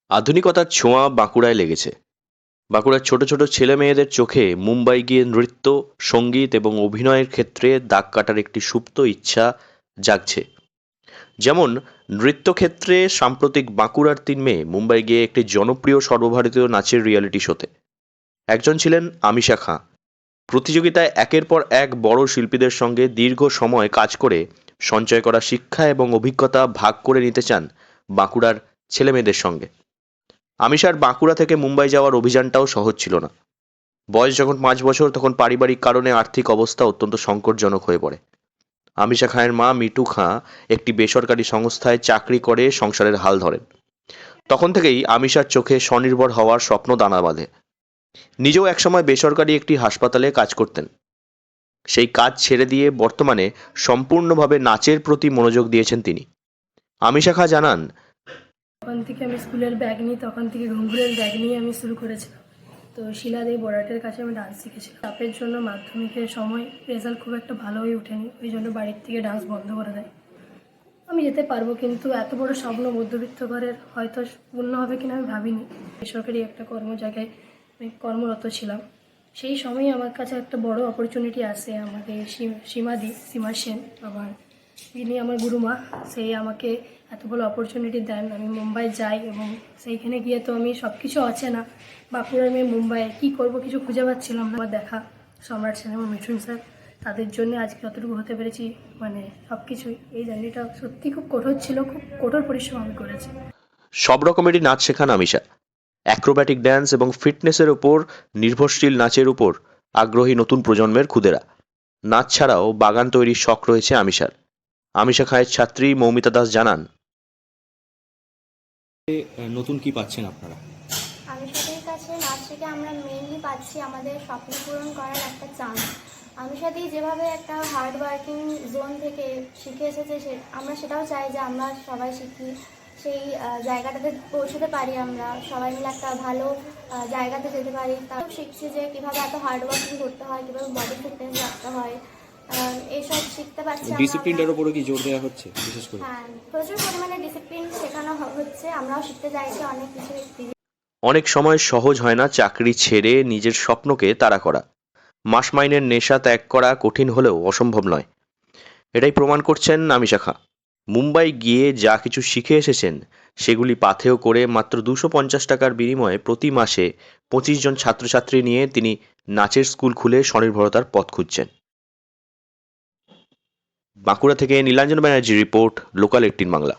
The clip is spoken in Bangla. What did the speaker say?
আধুনিকতার ছোঁয়া বাঁকুড়ায় লেগেছে। বাঁকুড়ার ছোট ছোট ছেলে মেয়েদের চোখে মুম্বাই গিয়ে নৃত্য, সঙ্গীত এবং অভিনয়ের ক্ষেত্রে দাগ কাটার একটি সুপ্ত ইচ্ছা জাগছে। যেমন নৃত্যক্ষেত্রে সাম্প্রতিক বাঁকুড়ার ৩ মেয়ে মুম্বাই গিয়ে একটি জনপ্রিয় সর্বভারতীয় নাচের রিয়েলিটি শোতে। একজন ছিলেন আমিশা খাঁ। প্রতিযোগিতায় একের পর এক বড় শিল্পীদের সঙ্গে দীর্ঘ সময় কাজ করে সঞ্চয় করা শিক্ষা এবং অভিজ্ঞতা ভাগ করে নিতে চান বাঁকুড়ার ছেলেমেয়েদের সঙ্গে। আমিশার বাঁকুড়া থেকে মুম্বাই যাওয়ার অভিযানটাও সহজ ছিল না। বয়স যখন ৫ বছর তখন পারিবারিক কারণে আর্থিক অবস্থা অত্যন্ত সংকটজনক হয়ে পড়ে। আমিশা খাঁয়ের মা মিটু খাঁ একটি বেসরকারি সংস্থায় চাকরি করে সংসারের হাল ধরেন। তখন থেকেই আমিশার চোখে স্বনির্ভর হওয়ার স্বপ্ন দানা বাঁধে। নিজেও একসময় বেসরকারি একটি হাসপাতালে কাজ করতেন। সেই কাজ ছেড়ে দিয়ে বর্তমানে সম্পূর্ণভাবে নাচের প্রতি মনোযোগ দিয়েছেন তিনি। আমিশা খাঁ জানান, তখন থেকে আমি স্কুলের ব্যাগ নিই, তখন থেকে ঘুঙুরের ব্যাগ নিয়ে আমি শুরু করেছিলাম। তো শিলাদেই বড়াটের কাছে আমি ডান্স শিখেছিলাম। চাপের জন্য মাধ্যমিকের সময় রেজাল্ট খুব একটা ভালো হয়ে ওঠেনি, ওই জন্য বাড়ির থেকে ডান্স বন্ধ করে দেয়। আমি যেতে পারবো, কিন্তু এত বড় স্বপ্ন মধ্যবিত্ত ঘরের হয়তো পূর্ণ হবে কিনা আমি ভাবিনি। বেসরকারি একটা জায়গায় আমি কর্মরত ছিলাম। সেই সময়ই আমার কাছে একটা বড় অপরচুনিটি আসে। আমাকে সীমা সেন, যিনি আমার গুরুমা, সেই আমাকে এত বড় অপরচুনিটি দেন। আমি মুম্বাই যাই এবং সেইখানে গিয়ে তো আমি সব কিছু অচেনা। বাঁকুড়ার মেয়ে মুম্বাইয়ে কী করবো কিছু খুঁজে পাচ্ছিলাম না। আমার দেখা সম্রাট সিনেমা মিঠুন স্যার, তাদের জন্য আজকে যতটুকু হতে পেরেছি, সব কিছুই। এই জার্নিটা সত্যি খুব কঠোর ছিল, খুব কঠোর পরিশ্রম আমি করেছি। সব রকমেরই নাচ শেখান আমিশা। অ্যাক্রোব্যাটিক ড্যান্স এবং ফিটনেসের ওপর নির্ভরশীল নাচের উপর আগ্রহী নতুন প্রজন্মের খুদেরা। নাচ ছাড়াও বাগান তৈরির শখ রয়েছে আমিশার। আমিশা খাঁয়ের ছাত্রী মৌমিতা দাস জানান, নতুন কি পাচ্ছেন আপনারা? আমিষাদির কাছে নাচ থেকে আমরা মেইনলি পাচ্ছি আমাদের স্বপ্ন পূরণ করার একটা চান্স। আমিষাদি যেভাবে একটা হার্ড ওয়ার্কিং জোন থেকে শিখে এসেছে, আমরা সেটাও চাই যে আমরা সবাই শিখি, সেই জায়গাটাতে পৌঁছতে পারি, আমরা সবাই মিলে একটা ভালো জায়গাতে যেতে পারি। তাও শিখছি যে কীভাবে এত হার্ড ওয়ার্কিং করতে হয়, কীভাবে বডি ফিটনেস রাখতে হয়, এইসব শিখতে পারছি। ডিসিপ্লিনটার উপরে কি জোর দেওয়া হচ্ছে বিশেষ করে? হ্যাঁ, প্রচুর পরিমাণে ডিসিপ্লিন শেখানো হচ্ছে। আমরাও শিখতে চাইছি অনেক কিছু। অনেক সময় সহজ হয় না চাকরি ছেড়ে নিজের স্বপ্নকে তাড়া করা। মাস মাইনের নেশা ত্যাগ করা কঠিন হলেও অসম্ভব নয়। এটাই প্রমাণ করছেন আমিশা খাঁ। মুম্বাই গিয়ে যা কিছু শিখে এসেছেন সেগুলি পাথেয় করে মাত্র 250 টাকার বিনিময়ে প্রতি মাসে 25 জন ছাত্রছাত্রী নিয়ে তিনি নাচের স্কুল খুলে স্বনির্ভরতার পথ খুঁজছেন। বাঁকুড়া থেকে নীলাঞ্জন ব্যানার্জি রিপোর্ট, লোকাল 18 বাংলা।